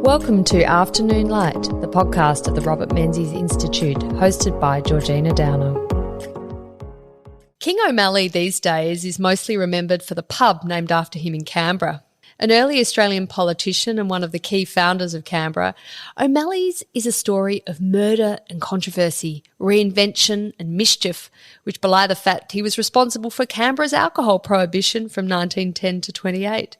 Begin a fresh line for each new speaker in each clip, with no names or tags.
Welcome to Afternoon Light, the podcast of the Robert Menzies Institute, hosted by Georgina Downer. King O'Malley these days is mostly remembered for the pub named after him in Canberra. An early Australian politician and one of the key founders of Canberra, O'Malley's is a story of murder and controversy, reinvention and mischief, which belie the fact he was responsible for Canberra's alcohol prohibition from 1910 to 28.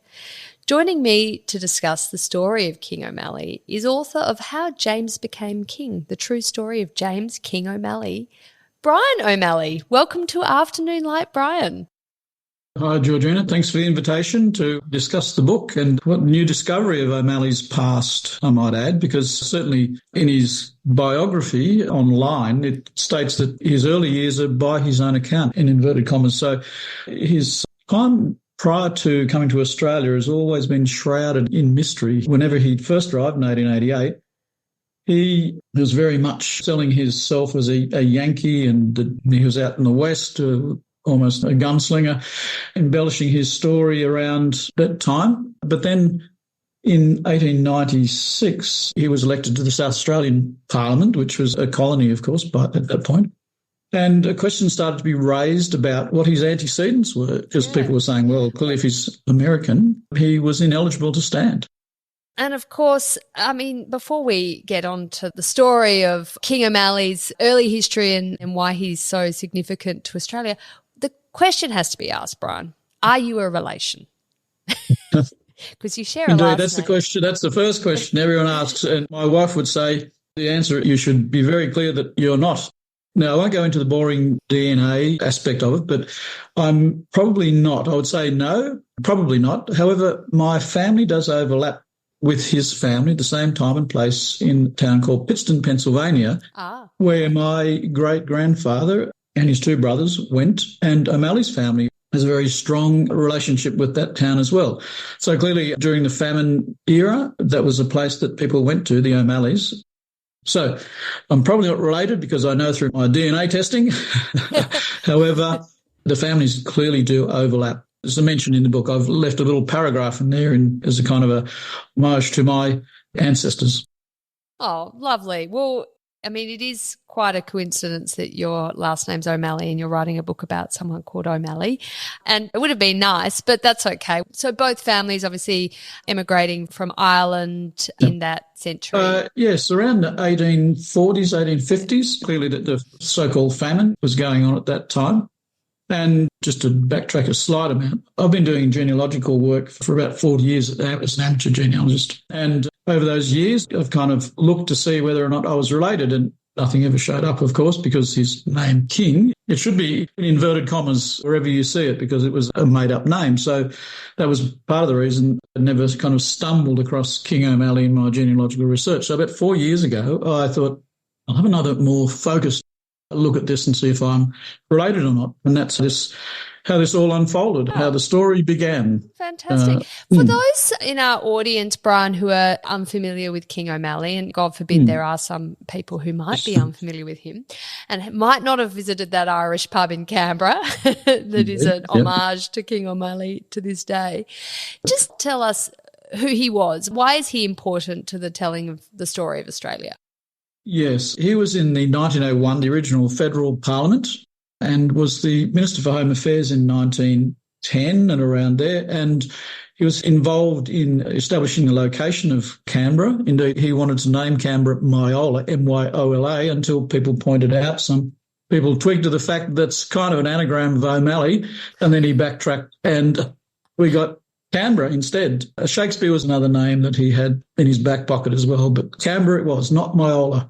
Joining me to discuss the story of King O'Malley is author of How James Became King, the true story of James King O'Malley, Brian O'Malley. Welcome to Afternoon Light, Brian.
Hi, Georgina. Thanks for the invitation to discuss the book and what new discovery of O'Malley's past, I might add, because certainly in his biography online, it states that his early years are by his own account, in inverted commas. So his time prior to coming to Australia has always been shrouded in mystery. Whenever he first arrived in 1888, he was very much selling himself as a Yankee, and he was out in the West, almost a gunslinger, embellishing his story around that time. But then in 1896, he was elected to the South Australian Parliament, which was a colony, of course, at that point. And a question started to be raised about what his antecedents were, because people were saying, well, clearly if he's American, he was ineligible to stand.
And of course, I mean, before we get on to the story of King O'Malley's early history and why he's so significant to Australia, the question has to be asked, Brian, are you a relation? Because you share a
Indeed,
last
that's
name.
the question. That's the first question everyone asks. And my wife would say the answer, you should be very clear that you're not. Now, I won't go into the boring DNA aspect of it, but I'm probably not. I would say no, probably not. However, my family does overlap with his family at the same time and place in a town called Pittston, Pennsylvania, where my great-grandfather and his two brothers went, and O'Malley's family has a very strong relationship with that town as well. So clearly during the famine era, that was a place that people went to, the O'Malleys. So I'm probably not related because I know through my DNA testing. However, the families clearly do overlap. As I mentioned in the book, I've left a little paragraph in there as a kind of a homage to my ancestors.
Oh, lovely. Well, I mean, it is quite a coincidence that your last name's O'Malley and you're writing a book about someone called O'Malley. And it would have been nice, but that's okay. So both families obviously emigrating from Ireland in that century.
Yes, around the 1840s, 1850s. Clearly the so-called famine was going on at that time. And just to backtrack a slight amount, I've been doing genealogical work for about 40 years as an amateur genealogist. And over those years, I've kind of looked to see whether or not I was related, and nothing ever showed up, of course, because his name, King, it should be in inverted commas wherever you see it because it was a made-up name. So that was part of the reason I never kind of stumbled across King O'Malley in my genealogical research. So about 4 years ago, I thought, I'll have another more focused look at this and see if I'm related or not. And that's how this all unfolded, how the story began.
Fantastic. For those in our audience, Brian, who are unfamiliar with King O'Malley, and God forbid there are some people who might be unfamiliar with him and might not have visited that Irish pub in Canberra that is an homage to King O'Malley to this day, just tell us who he was. Why is he important to the telling of the story of Australia?
Yes, he was in the 1901, the original federal parliament, and was the Minister for Home Affairs in 1910 and around there. And he was involved in establishing the location of Canberra. Indeed, he wanted to name Canberra Myola, M-Y-O-L-A, until people pointed out, some people twigged to the fact that's kind of an anagram of O'Malley, and then he backtracked and we got Canberra instead. Shakespeare was another name that he had in his back pocket as well, but Canberra it was, not Myola.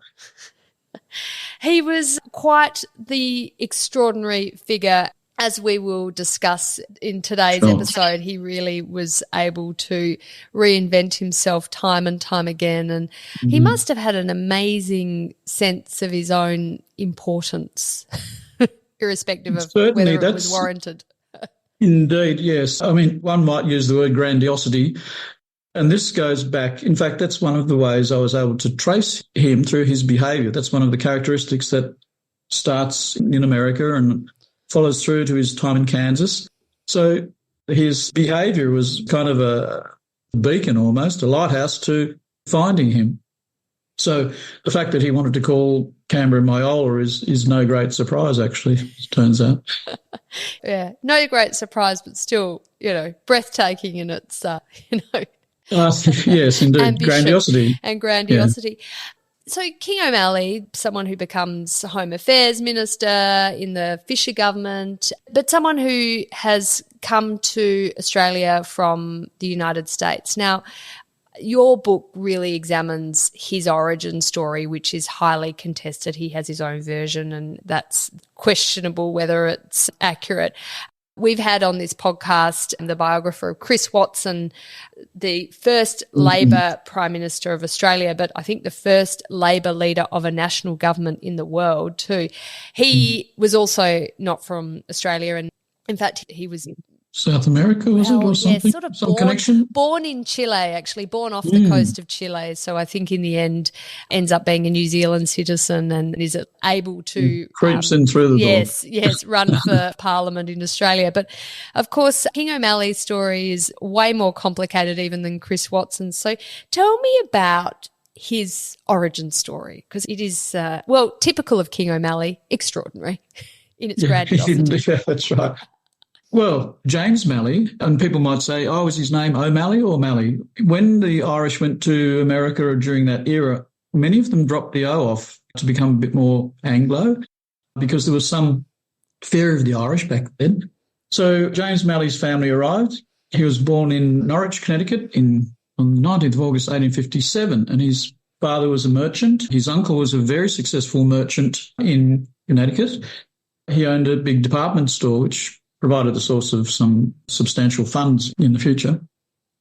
He was quite the extraordinary figure, as we will discuss in today's episode. He really was able to reinvent himself time and time again, and he must have had an amazing sense of his own importance, irrespective of whether it was warranted.
Indeed, yes. I mean, one might use the word grandiosity, and this goes back. In fact, that's one of the ways I was able to trace him through his behaviour. That's one of the characteristics that starts in America and follows through to his time in Kansas. So his behaviour was kind of a beacon almost, a lighthouse to finding him. So the fact that he wanted to call Canberra Myola is no great surprise, actually, it turns out.
Yeah, no great surprise, but still, breathtaking in its,
yes, indeed, grandiosity.
And grandiosity. Yeah. So King O'Malley, someone who becomes Home Affairs Minister in the Fisher government, but someone who has come to Australia from the United States. Now, your book really examines his origin story, which is highly contested. He has his own version, and that's questionable whether it's accurate. We've had on this podcast the biographer of Chris Watson, the first Labor Prime Minister of Australia, but I think the first Labor leader of a national government in the world too. He was also not from Australia, and in fact he was
South America, was it, or something?
Yeah, sort of
some connection?
Born in Chile, actually, born off the coast of Chile. So I think in the end ends up being a New Zealand citizen and is able to
creeps in through the door.
Yes, run for Parliament in Australia. But of course, King O'Malley's story is way more complicated even than Chris Watson's. So tell me about his origin story, because it is typical of King O'Malley, extraordinary in its grandiosity.
Yeah, that's right. Well, James Malley, and people might say, is his name O'Malley or Malley? When the Irish went to America during that era, many of them dropped the O off to become a bit more Anglo because there was some fear of the Irish back then. So James Malley's family arrived. He was born in Norwich, Connecticut on the 19th of August, 1857, and his father was a merchant. His uncle was a very successful merchant in Connecticut. He owned a big department store, which provided the source of some substantial funds in the future.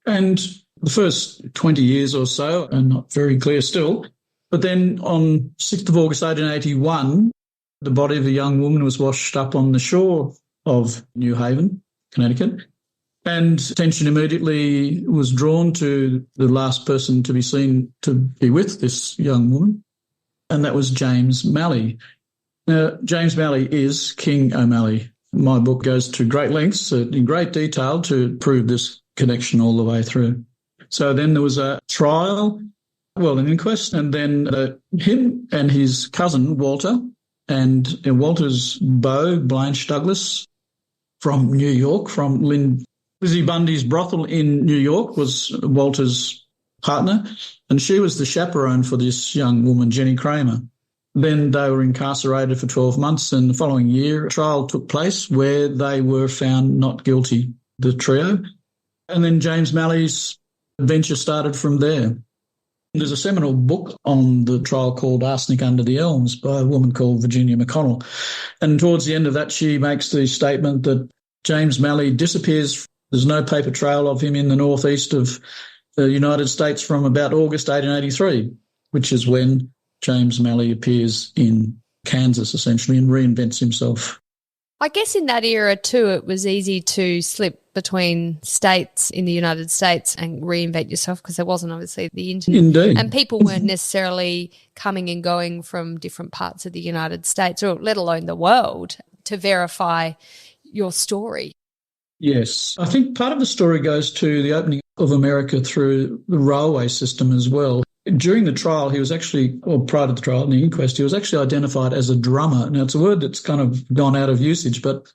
And the first 20 years or so are not very clear still. But then on 6th of August 1881, the body of a young woman was washed up on the shore of New Haven, Connecticut. And attention immediately was drawn to the last person to be seen to be with this young woman, and that was James Malley. Now, James Malley is King O'Malley. My book goes to great lengths, in great detail, to prove this connection all the way through. So then there was a trial, an inquest, and then him and his cousin, Walter, and Walter's beau, Blanche Douglas, from New York, from Lizzie Bundy's brothel in New York, was Walter's partner, and she was the chaperone for this young woman, Jennie Cramer. Then they were incarcerated for 12 months, and the following year a trial took place where they were found not guilty, the trio. And then James Malley's adventure started from there. There's a seminal book on the trial called Arsenic Under the Elms by a woman called Virginia McConnell. And towards the end of that, she makes the statement that James Malley disappears. There's no paper trail of him in the northeast of the United States from about August 1883, which is when James Malley appears in Kansas, essentially, and reinvents himself.
I guess in that era too, it was easy to slip between states in the United States and reinvent yourself because there wasn't obviously the internet.
Indeed.
And people weren't necessarily coming and going from different parts of the United States, or let alone the world, to verify your story.
Yes. I think part of the story goes to the opening of America through the railway system as well. During the trial, he was actually, or prior to the trial, in the inquest, he was actually identified as a drummer. Now, it's a word that's kind of gone out of usage, but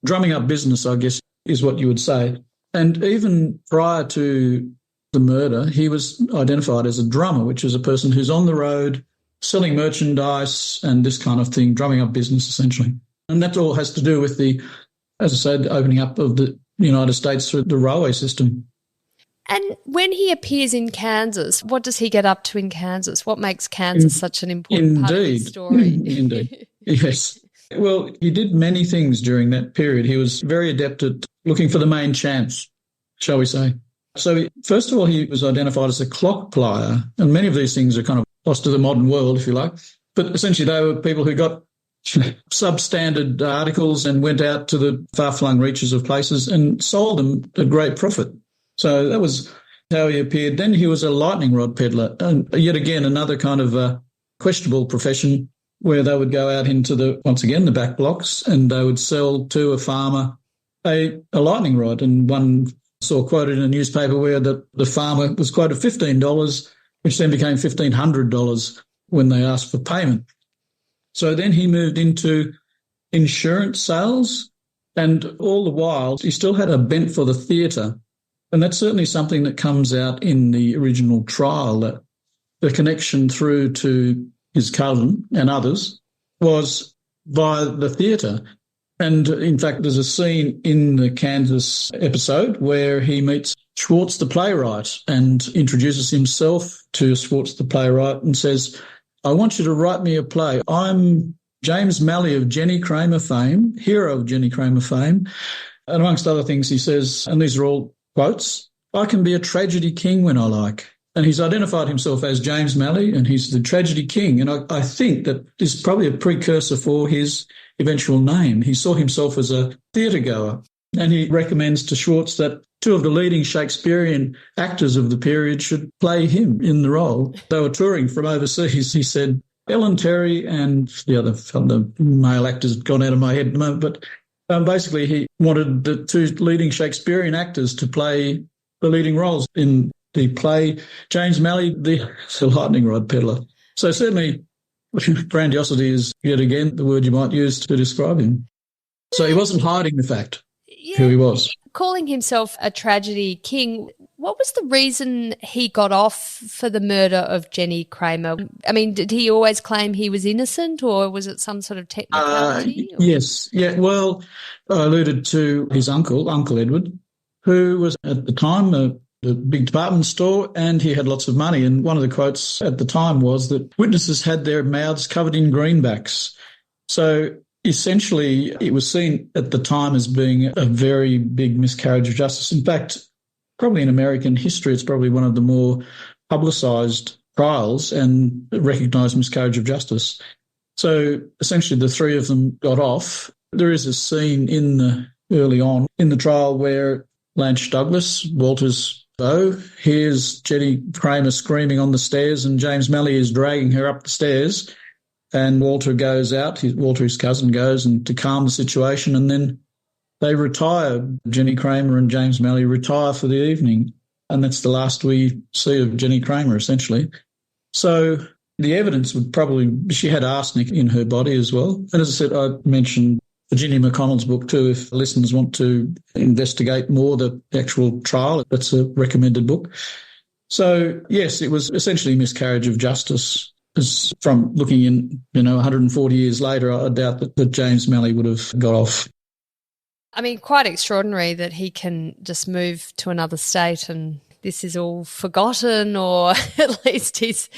drumming up business, I guess, is what you would say. And even prior to the murder, he was identified as a drummer, which is a person who's on the road selling merchandise and this kind of thing, drumming up business, essentially. And that all has to do with the, as I said, the opening up of the United States through the railway system.
And when he appears in Kansas, what does he get up to in Kansas? What makes Kansas such an important part of the story?
Indeed, yes. Well, he did many things during that period. He was very adept at looking for the main chance, shall we say. So first of all, he was identified as a clock plier, and many of these things are kind of lost to the modern world, if you like. But essentially they were people who got substandard articles and went out to the far-flung reaches of places and sold them at great profit. So that was how he appeared. Then he was a lightning rod peddler, and yet again another kind of questionable profession where they would go out into the back blocks, and they would sell to a farmer a lightning rod. And one saw quoted in a newspaper where the farmer was quoted $15 which then became $1,500 when they asked for payment. So then he moved into insurance sales, and all the while he still had a bent for the theatre. And that's certainly something that comes out in the original trial, that the connection through to his cousin and others was via the theatre. And in fact, there's a scene in the Kansas episode where he meets Schwartz the playwright and introduces himself to Schwartz the playwright and says, I want you to write me a play. I'm James Malley of Jennie Cramer fame, hero of Jennie Cramer fame. And amongst other things, he says, and these are all quotes, I can be a tragedy king when I like. And he's identified himself as James Malley, and he's the tragedy king. And I think that this is probably a precursor for his eventual name. He saw himself as a theatre goer, and he recommends to Schwartz that two of the leading Shakespearean actors of the period should play him in the role. They were touring from overseas. He said Ellen Terry and the other fellow, the male actors had gone out of my head at the moment, but basically he wanted the two leading Shakespearean actors to play the leading roles in the play James Malley, the lightning rod peddler. So certainly grandiosity is, yet again, the word you might use to describe him. So he wasn't hiding the fact who he was.
Calling himself a tragedy king, what was the reason he got off for the murder of Jennie Cramer? I mean, did he always claim he was innocent, or was it some sort of technicality?
Yes. Yeah, well, I alluded to his uncle, Uncle Edward, who was at the time the big department store, and he had lots of money. And one of the quotes at the time was that witnesses had their mouths covered in greenbacks. So essentially it was seen at the time as being a very big miscarriage of justice. In fact, probably in American history, it's probably one of the more publicised trials and recognised miscarriage of justice. So essentially the three of them got off. There is a scene early on in the trial where Blanche Douglas, Walter's beau, hears Jennie Cramer screaming on the stairs, and James Malley is dragging her up the stairs, and Walter goes out, Walter, his cousin, goes and to calm the situation, and then they retire. Jennie Cramer and James Malley retire for the evening, and that's the last we see of Jennie Cramer, essentially. So the evidence would probably, she had arsenic in her body as well. And as I said, I mentioned Virginia McConnell's book too, if listeners want to investigate more the actual trial. That's a recommended book. So, yes, it was essentially a miscarriage of justice. From looking in, 140 years later, I doubt that James Malley would have got off.
I mean, quite extraordinary that he can just move to another state and this is all forgotten, or at least his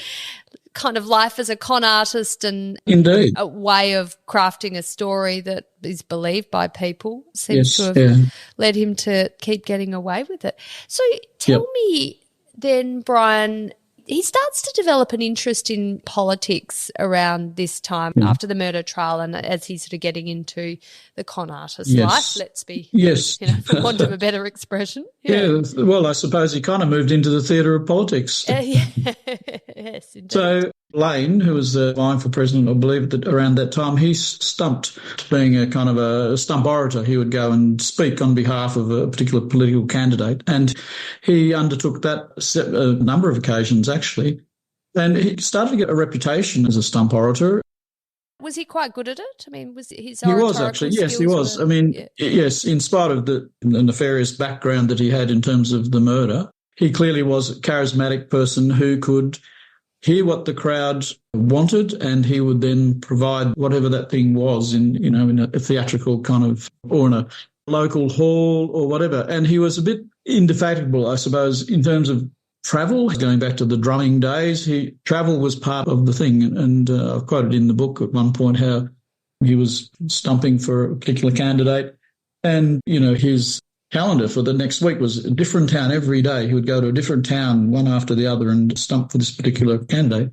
kind of life as a con artist and
Indeed.
A way of crafting a story that is believed by people seems to have led him to keep getting away with it. So tell me then, Brian, he starts to develop an interest in politics around this time after the murder trial, and as he's sort of getting into the con artist life, let's be, for want of a better expression.
Yeah, well, I suppose he kind of moved into the theatre of politics.
Yes, indeed.
So Lane, who was vying for president, I believe that around that time, he stumped, being a kind of a stump orator. He would go and speak on behalf of a particular political candidate, and he undertook that a number of occasions, actually. And he started to get a reputation as a stump orator.
Was he quite good at it? I mean, was his
He was actually, yes, he was. Yes, in spite of the nefarious background that he had in terms of the murder, he clearly was a charismatic person who could hear what the crowd wanted, and he would then provide whatever that thing was in a theatrical kind of, or in a local hall or whatever. And he was a bit indefatigable, I suppose, in terms of travel. Going back to the drumming days, travel was part of the thing. And I've quoted in the book at one point how he was stumping for a particular candidate, and, his calendar for the next week was a different town every day. He would go to a different town, one after the other, and stump for this particular candidate.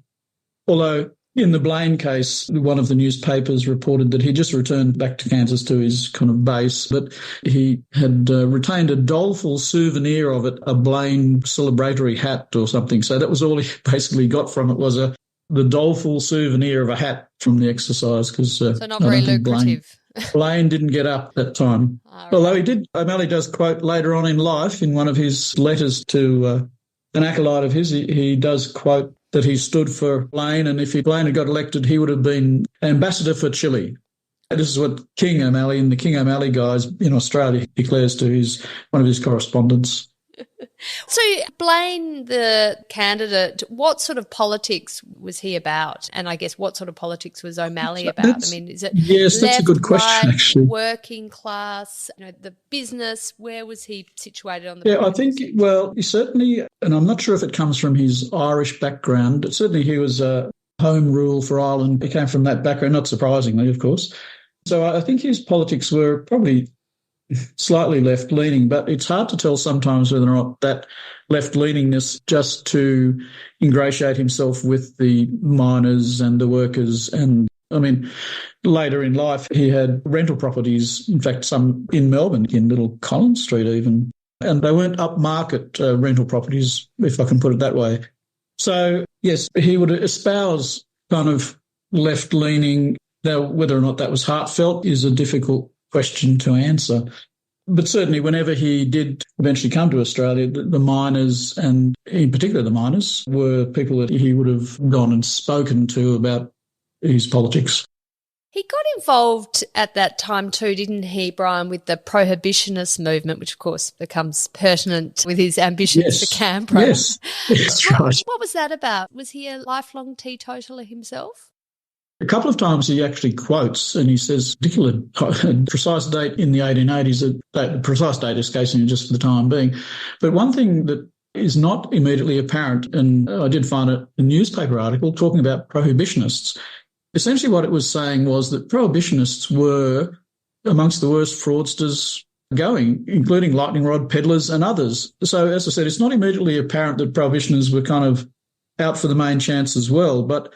Although in the Blaine case, one of the newspapers reported that he just returned back to Kansas to his kind of base, but he had retained a doleful souvenir of it, a Blaine celebratory hat or something. So that was all he basically got from it, was the doleful souvenir of a hat from the exercise. So
not very lucrative.
Blaine didn't get up that time. Although he did, O'Malley does quote later on in life in one of his letters to an acolyte of his, he does quote that he stood for Blaine, and if Blaine had got elected, he would have been ambassador for Chile. This is what King O'Malley and the King O'Malley guys in Australia declares to one of his correspondents.
So Blaine, the candidate, what sort of politics was he about? And I guess what sort of politics was O'Malley about? I mean, is it
yes, that's a good question,
right,
actually.
Working class, the business, where was he situated on the
Yeah, I think, well, he certainly, and I'm not sure if it comes from his Irish background, but certainly he was home rule for Ireland. He came from that background, not surprisingly, of course. So I think his politics were probably slightly left-leaning, but it's hard to tell sometimes whether or not that left-leaningness just to ingratiate himself with the miners and the workers. And, I mean, later in life he had rental properties, in fact, some in Melbourne, in Little Collins Street even, and they weren't upmarket rental properties, if I can put it that way. So, yes, he would espouse kind of left-leaning. Now, whether or not that was heartfelt is a difficult question to answer. But certainly whenever he did eventually come to Australia, the miners, and in particular the miners, were people that he would have gone and spoken to about his politics.
He got involved at that time too, didn't he, Brian, with the prohibitionist movement, which of course becomes pertinent with his ambitions for Canberra.
Yes, that's right.
What was that about? Was he a lifelong teetotaler himself?
A couple of times he actually quotes, and he says, particular precise date in the 1880s, the precise date escapes me just for the time being. But one thing that is not immediately apparent, and I did find a newspaper article talking about prohibitionists. Essentially what it was saying was that prohibitionists were amongst the worst fraudsters going, including lightning rod peddlers and others. So, as I said, it's not immediately apparent that prohibitionists were kind of out for the main chance as well, but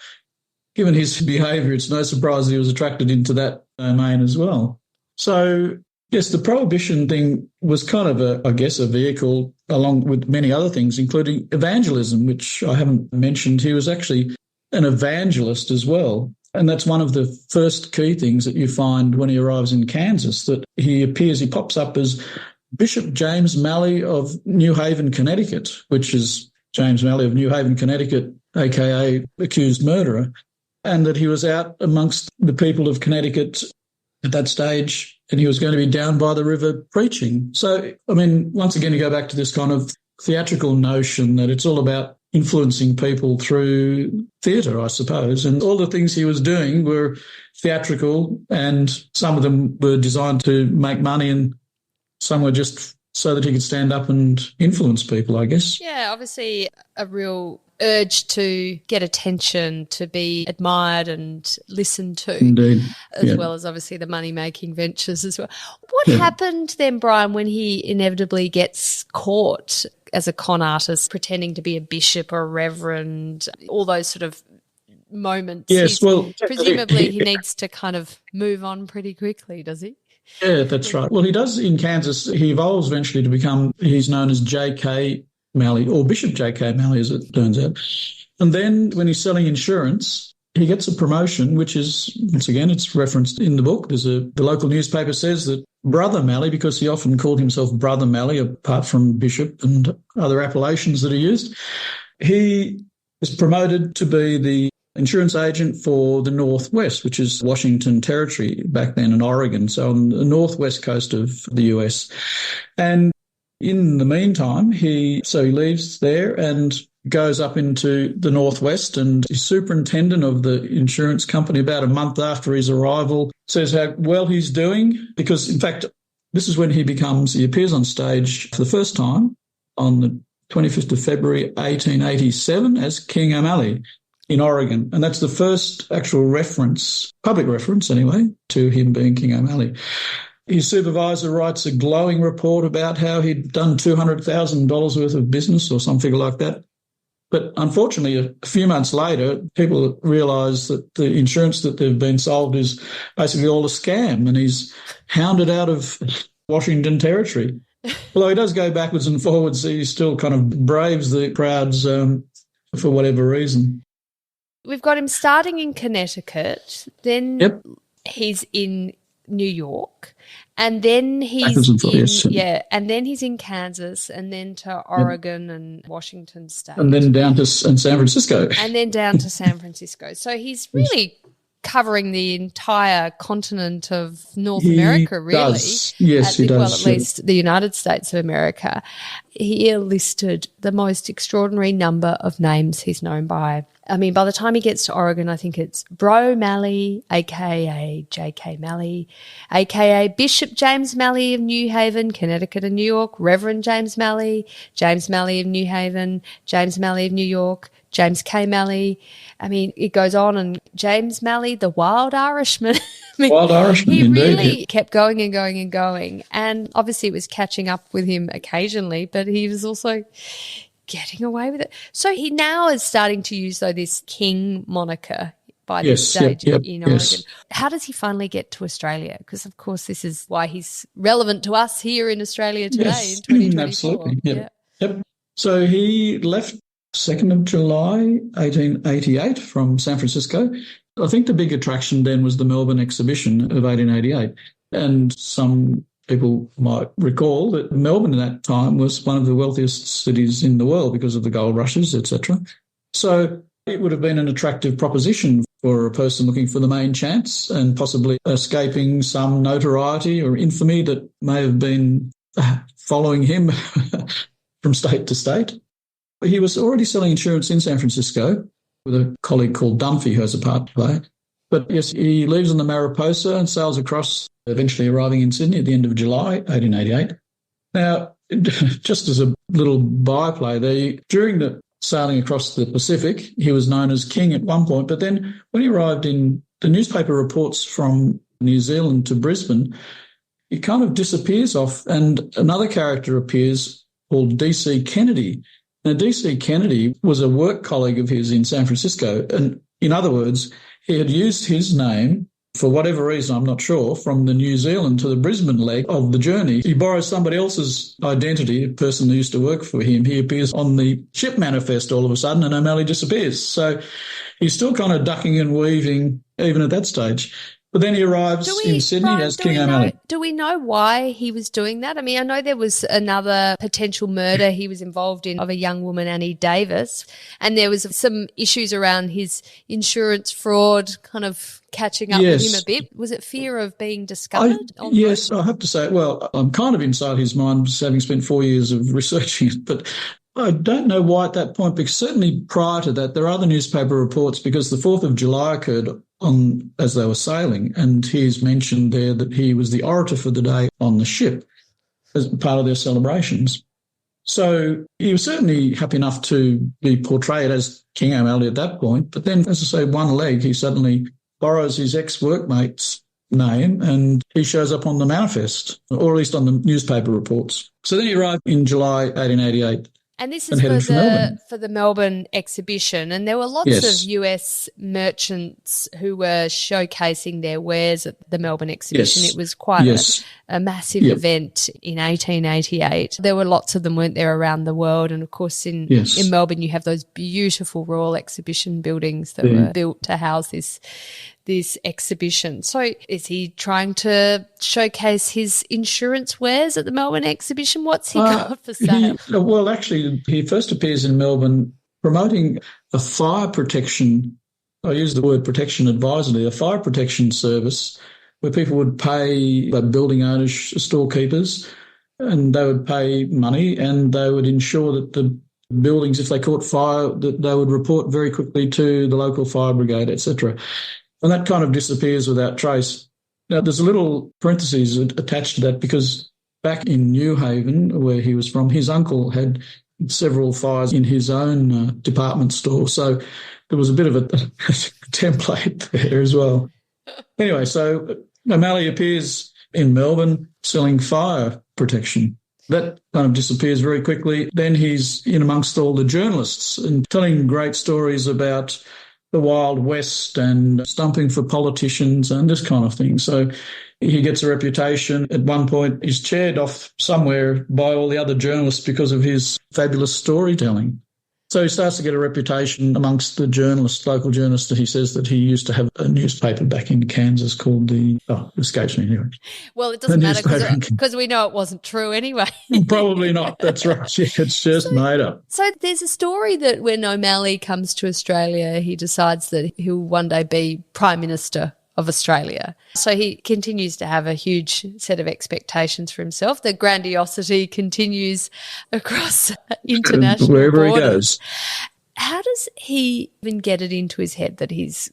given his behaviour, it's no surprise that he was attracted into that domain as well. So, yes, the prohibition thing was kind of a vehicle along with many other things, including evangelism, which I haven't mentioned. He was actually an evangelist as well. And that's one of the first key things that you find when he arrives in Kansas, that he pops up as Bishop James Malley of New Haven, Connecticut, which is James Malley of New Haven, Connecticut, a.k.a. accused murderer. And that he was out amongst the people of Connecticut at that stage, and he was going to be down by the river preaching. So, I mean, once again, you go back to this kind of theatrical notion that it's all about influencing people through theatre, I suppose. And all the things he was doing were theatrical, and some of them were designed to make money, and some were just so that he could stand up and influence people, I guess.
Yeah, obviously a real urge to get attention, to be admired and listened to.
Indeed.
As well as obviously the money-making ventures as well. What happened then, Brian, when he inevitably gets caught as a con artist pretending to be a bishop or a reverend, all those sort of moments?
Yes,
presumably he needs to kind of move on pretty quickly, does he?
Yeah, that's right. Well, he does in Kansas. He evolves eventually to become, he's known as J.K. Malley, or Bishop J.K. Malley, as it turns out. And then when he's selling insurance, he gets a promotion, which is, once again, it's referenced in the book. The local newspaper says that Brother Malley, because he often called himself Brother Malley, apart from Bishop and other appellations that he used, he is promoted to be the insurance agent for the Northwest, which is Washington Territory back then in Oregon, so on the northwest coast of the US. And in the meantime, he leaves there and goes up into the Northwest, and the superintendent of the insurance company, about a month after his arrival, says how well he's doing, because, in fact, this is when he appears on stage for the first time on the 25th of February 1887 as King O'Malley in Oregon. And that's the first actual reference, public reference anyway, to him being King O'Malley. His supervisor writes a glowing report about how he'd done $200,000 worth of business or some figure like that. But unfortunately, a few months later, people realise that the insurance that they've been sold is basically all a scam, and he's hounded out of Washington Territory. Although he does go backwards and forwards, he still kind of braves the crowds for whatever reason.
We've got him starting in Connecticut, then he's in New York, and then he's and then he's in Kansas, and then to Oregon and Washington State,
and then down to San Francisco,
So he's really covering the entire continent of North America, really.
Does. Yes, he does.
Well, at least the United States of America. He listed the most extraordinary number of names he's known by. I mean, by the time he gets to Oregon, I think it's Bro Malley, a.k.a. J.K. Malley, a.k.a. Bishop James Malley of New Haven, Connecticut and New York, Reverend James Malley of New Haven, James Malley of New York, James K. Malley. I mean, it goes on, and James Malley, the Wild Irishman.
Wild Irishman,
he
indeed.
Really kept going and going and going. And obviously it was catching up with him occasionally, but he was also getting away with it. So he now is starting to use, though, this king moniker by this stage in Oregon. Yes. How does he finally get to Australia? Because, of course, this is why he's relevant to us here in Australia today in 2024.
Absolutely. Yep. So he left 2nd of July, 1888 from San Francisco. I think the big attraction then was the Melbourne exhibition of 1888. And some people might recall that Melbourne at that time was one of the wealthiest cities in the world because of the gold rushes, etc. So it would have been an attractive proposition for a person looking for the main chance and possibly escaping some notoriety or infamy that may have been following him from state to state. He was already selling insurance in San Francisco with a colleague called Dunphy who has a part to play. But yes, he leaves on the Mariposa and sails across, eventually arriving in Sydney at the end of July 1888. Now, just as a little byplay, during the sailing across the Pacific, he was known as King at one point, but then when he arrived in the newspaper reports from New Zealand to Brisbane, he kind of disappears off, and another character appears called D.C. Kennedy. Now, D.C. Kennedy was a work colleague of his in San Francisco, and in other words, he had used his name for whatever reason, I'm not sure, from the New Zealand to the Brisbane leg of the journey. He borrows somebody else's identity, a person who used to work for him. He appears on the ship manifest all of a sudden, and O'Malley disappears. So he's still kind of ducking and weaving even at that stage. But then he arrives in Sydney as King O'Malley.
Do we know why he was doing that? I mean, I know there was another potential murder he was involved in of a young woman, Annie Davis, and there was some issues around his insurance fraud kind of catching up with him a bit. Was it fear of being discovered?
Yes, I have to say, well, I'm kind of inside his mind, having spent 4 years of researching it, but I don't know why at that point, because certainly prior to that, there are other newspaper reports, because the 4th of July occurred as they were sailing, and he's mentioned there that he was the orator for the day on the ship as part of their celebrations. So he was certainly happy enough to be portrayed as King O'Malley at that point, but then, as I say, one leg, he suddenly borrows his ex-workmate's name and he shows up on the manifest, or at least on the newspaper reports. So then he arrived in July 1888.
And this is for the Melbourne exhibition, and there were lots of US merchants who were showcasing their wares at the Melbourne exhibition. It was quite a massive event in 1888. There were lots of them, weren't there, around the world, and of course in Melbourne you have those beautiful Royal Exhibition buildings that were built to house this exhibition. So is he trying to showcase his insurance wares at the Melbourne exhibition? What's he got for sale?
Well, actually, he first appears in Melbourne promoting a fire protection, I use the word protection advisedly, a fire protection service where people would pay building owners, storekeepers, and they would pay money and they would ensure that the buildings, if they caught fire, that they would report very quickly to the local fire brigade, etc. And that kind of disappears without trace. Now, there's a little parentheses attached to that, because back in New Haven, where he was from, his uncle had several fires in his own department store. So there was a bit of a template there as well. Anyway, so O'Malley appears in Melbourne selling fire protection. That kind of disappears very quickly. Then he's in amongst all the journalists and telling great stories about the Wild West and stumping for politicians and this kind of thing. So he gets a reputation. At one point, he's chaired off somewhere by all the other journalists because of his fabulous storytelling. So he starts to get a reputation amongst the journalists, local journalists, that he says that he used to have a newspaper back in Kansas called escapes me anyway.
Well, it doesn't matter because we know it wasn't true anyway.
Probably not. That's right. Yeah, it's just made up.
So there's a story that when O'Malley comes to Australia, he decides that he'll one day be Prime Minister of Australia. So he continues to have a huge set of expectations for himself. The grandiosity continues across international
wherever
borders.
he goes.
How does he even get it into his head that he's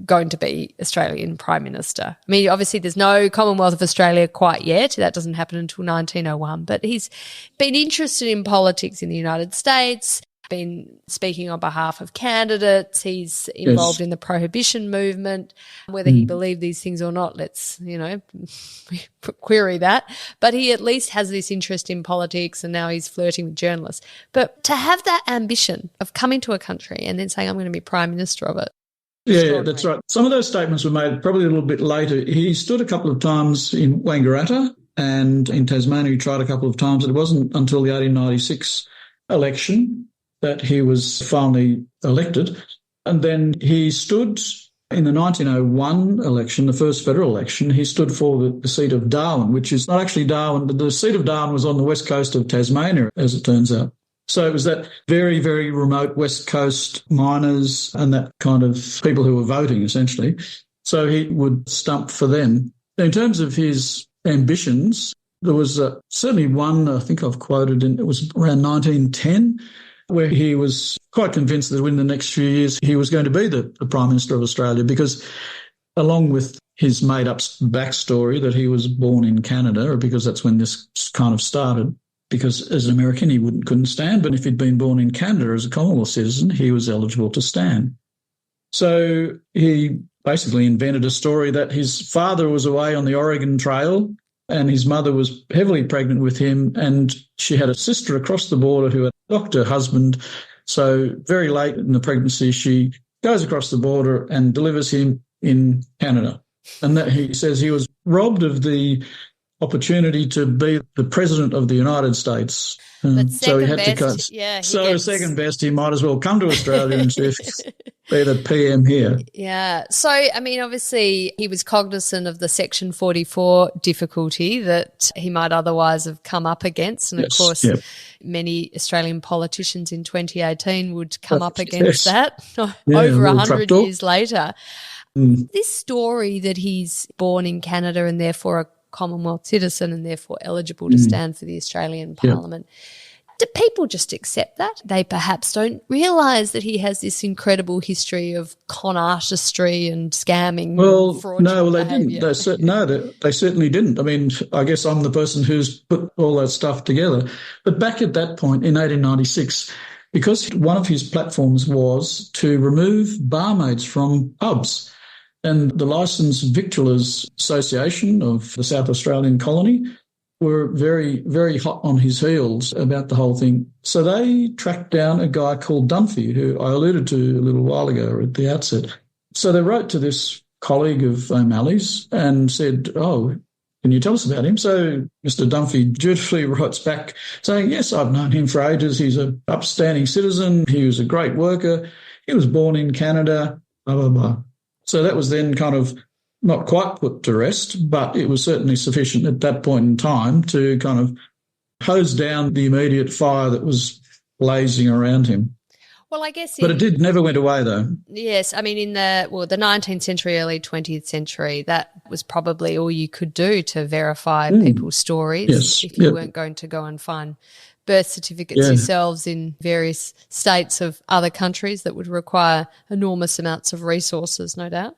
going to be Australian Prime Minister? I mean, obviously there's no Commonwealth of Australia quite yet. That doesn't happen until 1901. But he's been interested in politics in the United States, been speaking on behalf of candidates. He's involved in the prohibition movement. Whether he believed these things or not, let's, query that. But he at least has this interest in politics, and now he's flirting with journalists. But to have that ambition of coming to a country and then saying, I'm going to be Prime Minister of it.
Yeah, that's right. Some of those statements were made probably a little bit later. He stood a couple of times in Wangaratta and in Tasmania. He tried a couple of times. It wasn't until the 1896 election that he was finally elected. And then he stood in the 1901 election, the first federal election. He stood for the seat of Darwin, which is not actually Darwin, but the seat of Darwin was on the west coast of Tasmania, as it turns out. So it was that very, very remote west coast miners and that kind of people who were voting, essentially. So he would stump for them. In terms of his ambitions, there was certainly one, I think I've quoted, it was around 1910, where he was quite convinced that in the next few years he was going to be the Prime Minister of Australia, because along with his made-up backstory that he was born in Canada, or because that's when this kind of started, because as an American he couldn't stand, but if he'd been born in Canada as a Commonwealth citizen, he was eligible to stand. So he basically invented a story that his father was away on the Oregon Trail and his mother was heavily pregnant with him, and she had a sister across the border who had a doctor husband. So very late in the pregnancy, she goes across the border and delivers him in Canada. And that he says he was robbed of the opportunity to be the President of the United States. So he had to cut. Second best, he might as well come to Australia and be the PM here.
Yeah. So, I mean, obviously he was cognizant of the Section 44 difficulty that he might otherwise have come up against. And, of course, many Australian politicians in 2018 would come up against that over 100 years later. This story that he's born in Canada and therefore a Commonwealth citizen and therefore eligible to stand for the Australian Parliament. Do people just accept that? They perhaps don't realise that he has this incredible history of con artistry and scamming.
They didn't. They certainly didn't. I mean, I guess I'm the person who's put all that stuff together. But back at that point in 1896, because one of his platforms was to remove barmaids from pubs, and the Licensed Victuallers Association of the South Australian colony were very, very hot on his heels about the whole thing. So they tracked down a guy called Dunphy, who I alluded to a little while ago at the outset. So they wrote to this colleague of O'Malley's and said, can you tell us about him? So Mr. Dunphy dutifully writes back saying, yes, I've known him for ages. He's an upstanding citizen. He was a great worker. He was born in Canada, blah, blah, blah. So that was then kind of not quite put to rest, but it was certainly sufficient at that point in time to kind of hose down the immediate fire that was blazing around him.
Well, I guess...
But it never went away, though.
Yes. I mean, in the 19th century, early 20th century, that was probably all you could do to verify people's stories if you weren't going to go and find birth certificates yourselves in various states of other countries that would require enormous amounts of resources, no doubt.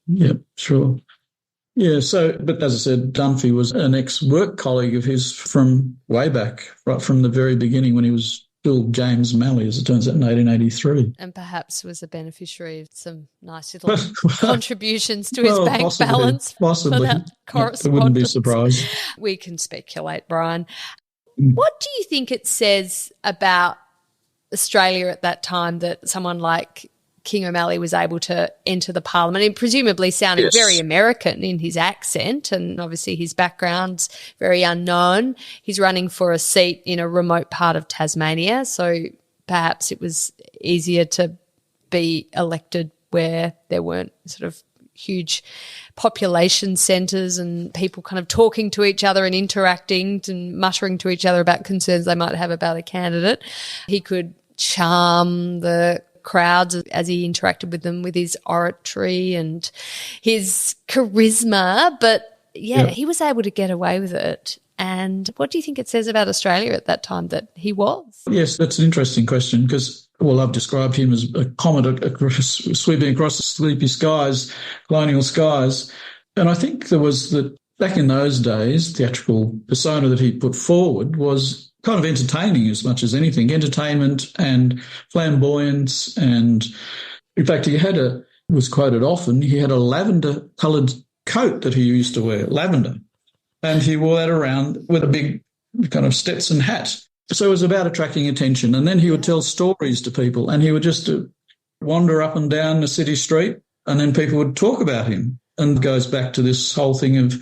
Yeah, sure. Yeah, but as I said, Dunphy was an ex-work colleague of his from way back, right from the very beginning when he was still James Malley, as it turns out, in 1883.
And perhaps was a beneficiary of some nice little contributions to his bank balance.
Possibly. I wouldn't be surprised.
We can speculate, Brian. What do you think it says about Australia at that time that someone like King O'Malley was able to enter the Parliament, and presumably sounding very American in his accent, and obviously his background's very unknown. He's running for a seat in a remote part of Tasmania, so perhaps it was easier to be elected where there weren't sort of huge population centres and people kind of talking to each other and interacting and muttering to each other about concerns they might have about a candidate. He could charm the crowds as he interacted with them with his oratory and his charisma, but he was able to get away with it. And what do you think it says about Australia at that time that he was?
Yes, that's an interesting question because, well, I've described him as a comet sweeping across the sleepy skies, colonial skies. And I think there was that back in those days, theatrical persona that he put forward was kind of entertaining as much as anything, entertainment and flamboyance. And in fact, was quoted often, he had a lavender-coloured coat that he used to wear, lavender. And he wore that around with a big kind of Stetson hat. So it was about attracting attention. And then he would tell stories to people and he would just wander up and down the city street and then people would talk about him. And it goes back to this whole thing of,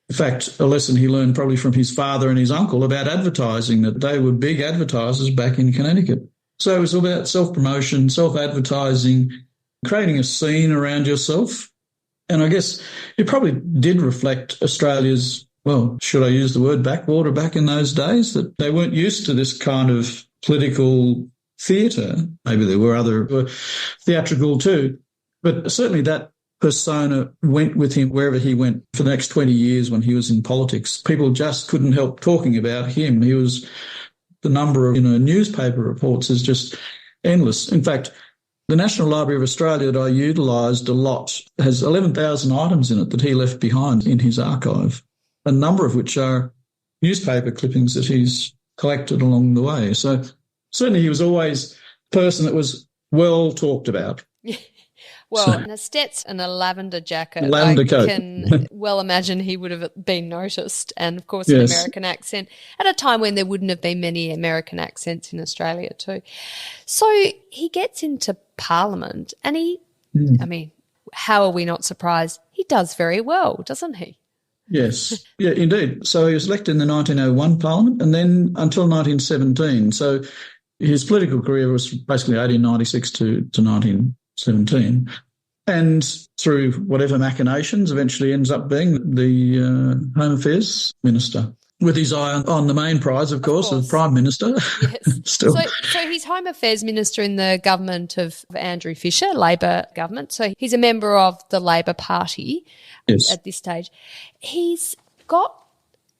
in fact, a lesson he learned probably from his father and his uncle about advertising, that they were big advertisers back in Connecticut. So it was all about self-promotion, self-advertising, creating a scene around yourself. And I guess it probably did reflect Australia's, well, should I use the word backwater back in those days, that they weren't used to this kind of political theatre. Maybe there were other theatrical too, but certainly that persona went with him wherever he went for the next 20 years when he was in politics. People just couldn't help talking about him. The number of newspaper reports is just endless. In fact, the National Library of Australia that I utilised a lot has 11,000 items in it that he left behind in his archive, a number of which are newspaper clippings that he's collected along the way. So certainly he was always a person that was well talked about.
Well, and a Stetson and a lavender jacket.
Lavender coat.
Can well imagine he would have been noticed. And, of course, an American accent at a time when there wouldn't have been many American accents in Australia too. So he gets into Parliament and I mean, how are we not surprised? He does very well, doesn't he?
Yes. Yeah, indeed. So he was elected in the 1901 Parliament and then until 1917. So his political career was basically 1896 to 1917. And through whatever machinations, eventually ends up being the Home Affairs Minister, with his eye on the main prize, of course, of Prime Minister.
Yes.
Still.
So he's Home Affairs Minister in the government of Andrew Fisher, Labor government. So he's a member of the Labor Party at this stage. He's got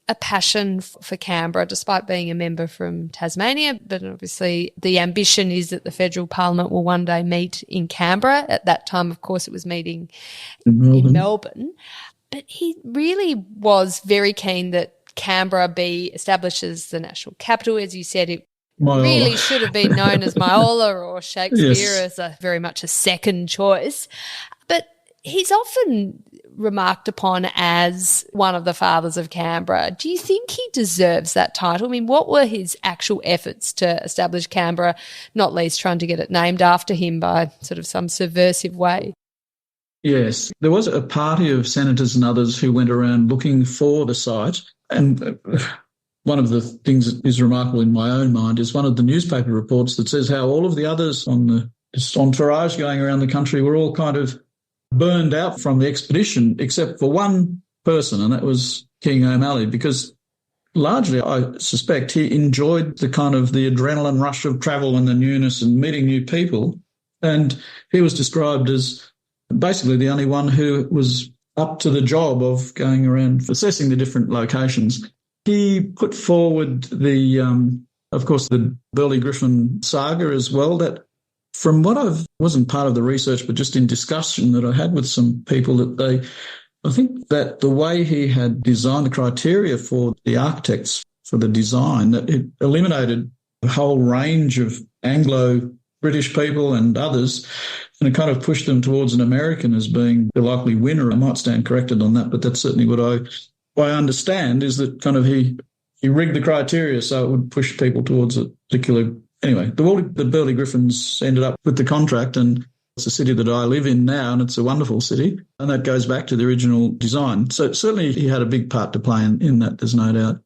a passion for Canberra, despite being a member from Tasmania, but obviously the ambition is that the federal parliament will one day meet in Canberra. At that time, of course, it was meeting in Melbourne. But he really was very keen that Canberra be established as the national capital. As you said, it really should have been known as Myola or Shakespeare as very much a second choice. But he's often remarked upon as one of the fathers of Canberra. Do you think he deserves that title? I mean, what were his actual efforts to establish Canberra, not least trying to get it named after him by sort of some subversive way?
Yes, there was a party of senators and others who went around looking for the site. And one of the things that is remarkable in my own mind is one of the newspaper reports that says how all of the others on this entourage going around the country were all kind of burned out from the expedition, except for one person, and that was King O'Malley, because largely I suspect he enjoyed the kind of the adrenaline rush of travel and the newness and meeting new people. And he was described as basically the only one who was up to the job of going around assessing the different locations. He put forward of course, the Burley Griffin saga as well. That from what wasn't part of the research, but just in discussion that I had with some people, I think that the way he had designed the criteria for the architects for the design, that it eliminated a whole range of Anglo-British people and others, and it kind of pushed them towards an American as being the likely winner. I might stand corrected on that, but that's certainly what I understand, is that kind of he rigged the criteria so it would push people towards a particular. Anyway, the Burley Griffins ended up with the contract, and it's a city that I live in now, and it's a wonderful city, and that goes back to the original design. So certainly he had a big part to play in that, there's no doubt.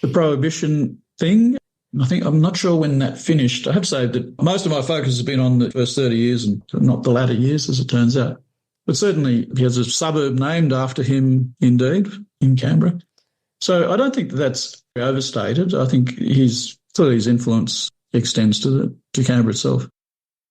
The prohibition thing, I'm not sure when that finished. I have to say that most of my focus has been on the first 30 years and not the latter years, as it turns out. But certainly he has a suburb named after him, indeed, in Canberra. So I don't think that's overstated. I think his influence extends to Canberra itself.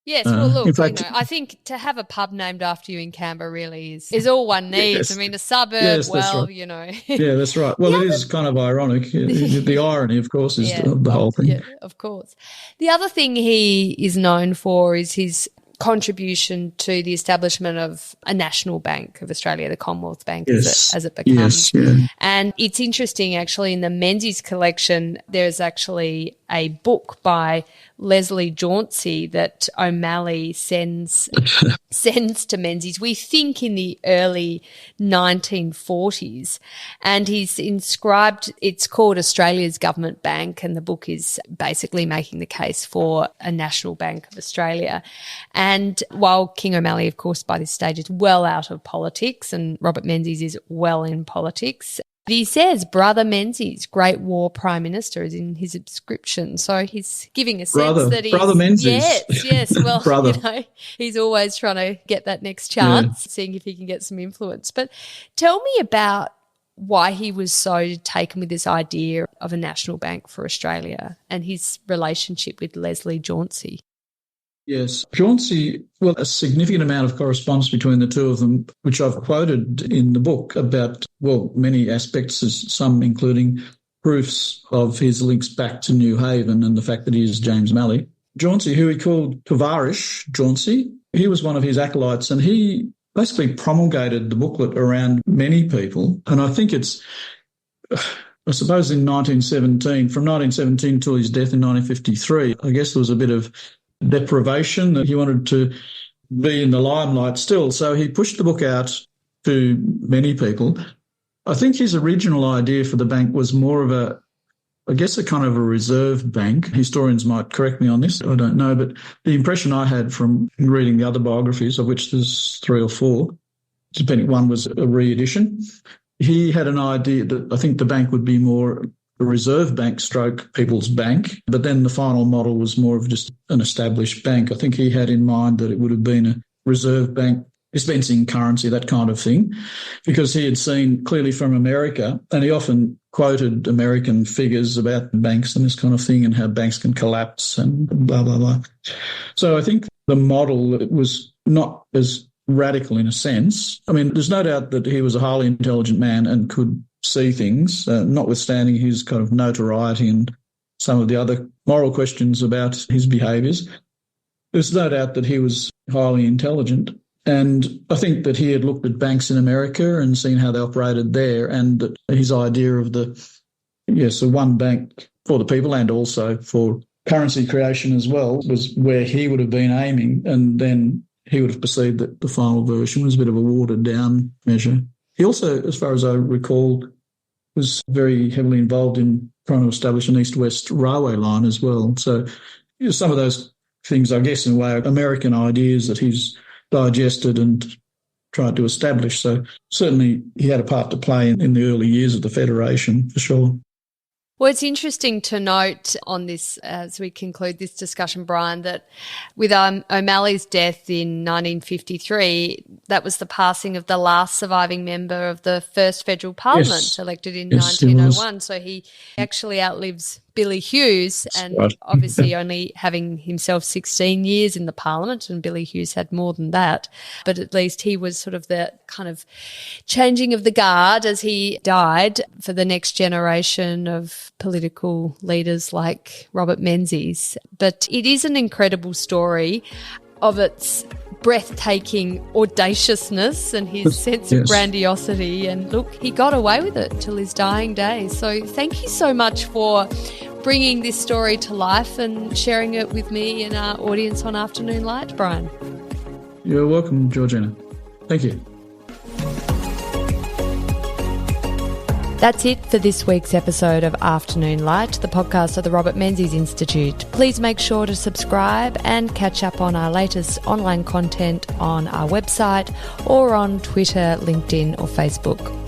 Yes, well, look, in fact, I think to have a pub named after you in Canberra really is all one needs. Yes. I mean, a suburb, yes, well, right.
Yeah, that's right. Well, it is kind of ironic. The irony, of course, is the whole thing.
Yeah, of course. The other thing he is known for is his contribution to the establishment of a national bank of Australia, the Commonwealth Bank, as it becomes. Yes, yeah. And it's interesting, actually, in the Menzies collection, there's actually a book by Leslie Jauncey that O'Malley sends to Menzies, we think in the early 1940s. And he's inscribed, it's called Australia's Government Bank, and the book is basically making the case for a National Bank of Australia. And while King O'Malley, of course, by this stage is well out of politics, and Robert Menzies is well in politics, he says Brother Menzies, Great War Prime Minister, is in his inscription. So he's giving a sense that he's...
Brother Menzies.
Yes. Well, he's always trying to get that next chance, seeing if he can get some influence. But tell me about why he was so taken with this idea of a national bank for Australia and his relationship with Leslie Jauncey.
Yes. Jauncey, well, a significant amount of correspondence between the two of them, which I've quoted in the book about, well, many aspects, some including proofs of his links back to New Haven and the fact that he is James Malley. Jauncey, who he called Tovarish Jauncey, he was one of his acolytes, and he basically promulgated the booklet around many people. And I think it's, I suppose in 1917, from 1917 till his death in 1953, I guess there was a bit of deprivation that he wanted to be in the limelight still. So he pushed the book out to many people. I think his original idea for the bank was more of a kind of a reserve bank. Historians might correct me on this, I don't know, but the impression I had from reading the other biographies, of which there's 3 or 4, depending, one was a re-edition, he had an idea that I think the bank would be more a reserve bank stroke people's bank, but then the final model was more of just an established bank. I think he had in mind that it would have been a reserve bank dispensing currency, that kind of thing, because he had seen clearly from America, and he often quoted American figures about banks and this kind of thing and how banks can collapse and blah, blah, blah. So I think the model was not as radical in a sense. I mean, there's no doubt that he was a highly intelligent man and could see things, notwithstanding his kind of notoriety and some of the other moral questions about his behaviours. There's no doubt that he was highly intelligent. And I think that he had looked at banks in America and seen how they operated there, and that his idea of so one bank for the people and also for currency creation as well was where he would have been aiming, and then he would have perceived that the final version was a bit of a watered-down measure. He also, as far as I recall, was very heavily involved in trying to establish an east-west railway line as well. So some of those things, I guess, in a way, are American ideas that he's digested and tried to establish. So certainly he had a part to play in the early years of the Federation, for sure.
Well, it's interesting to note on this, as we conclude this discussion, Brian, that with O'Malley's death in 1953, that was the passing of the last surviving member of the first federal parliament, elected in 1901. So he actually outlives Billy Hughes, and obviously only having himself 16 years in the parliament, and Billy Hughes had more than that. But at least he was sort of the kind of changing of the guard as he died for the next generation of political leaders like Robert Menzies. But it is an incredible story of its breathtaking audaciousness and his sense of grandiosity. And look, he got away with it till his dying days. So thank you so much for bringing this story to life and sharing it with me and our audience on Afternoon Light, Brian.
You're welcome, Georgina. Thank you.
That's it for this week's episode of Afternoon Light, the podcast of the Robert Menzies Institute. Please make sure to subscribe and catch up on our latest online content on our website or on Twitter, LinkedIn or Facebook.